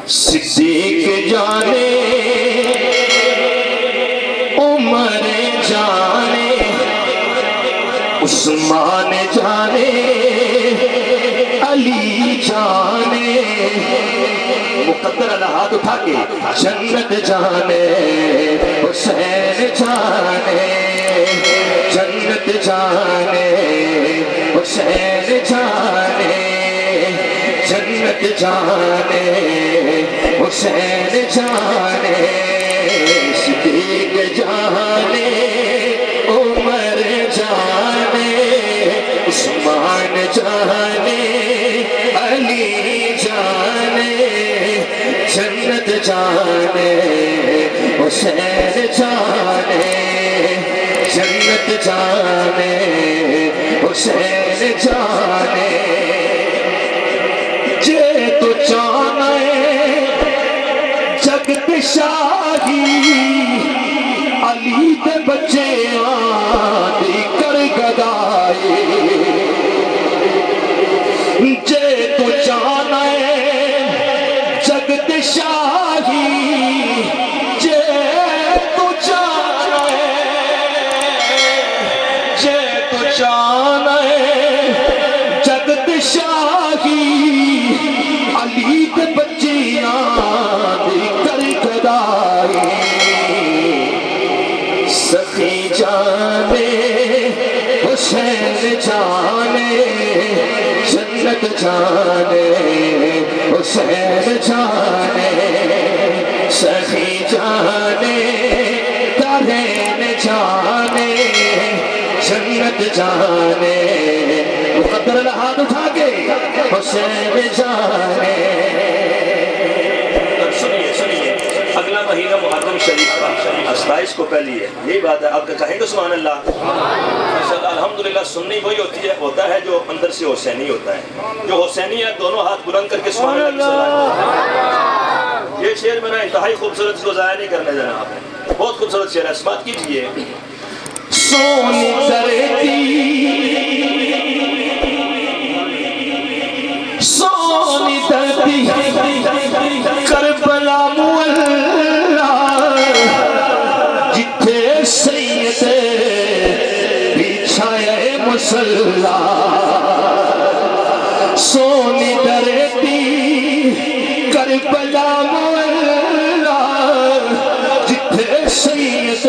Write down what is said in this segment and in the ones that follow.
صدیق جانے عمر جانے عثمان جانے علی جانے مقدر اللہ ہاتھ اٹھا کے جنت جانے حسین جانے جنت جانے حسین جانے جنت جانے حسین جانے صدیق جانے عمر جانے عثمان جانے علی جانے جنت جانے حسین جانے جنت جانے حسین جانے جے تو جانے جگت شاہی علی دے بچے آدھی کر گدائی جے تو جانے جگت شاہی جے تو جانے جے تو جانے جگت شاہی علی دے بچیاں دی کر گدائی سخی جانے حسین جانے جنت جانے حسین جانے سخی جانے دارین جانے جنت جانے مقدر اللہ ہاتھ اٹھا کے حسین جانے سنیے اگلا مہینہ محرم شریف کا 27 کو پہلی ہے یہی بات ہے آپ کا کہیں گے سبحان اللہ الحمدللہ سنی وہی ہوتا ہے جو اندر سے حسینی ہوتا ہے جو حسینی ہے دونوں ہاتھ بلند کر کے سبحان اللہ یہ شعر میں نے انتہائی خوبصورت اس کو ضائع نہیں کرنے دینا آپ نے بہت خوبصورت شعر ہے سماعت کیجئے سونی درتی کربلا مولا جتھے سید بچھائے مسلح سونی درتی کربلا مولا جتھے سید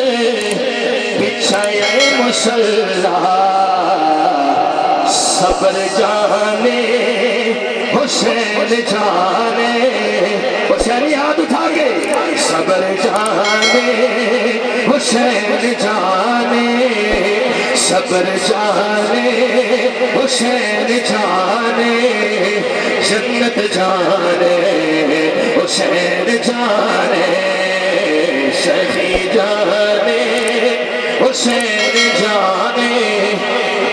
بچھائے مسلح صبر جانے حسین جانے حسین ہاتھ اٹھا کے صبر جانے حسین جانے صبر جانے حسین جانے جنت جانے حسین جانے سخی جانے حسین جانے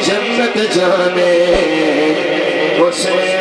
جنت جانے حسین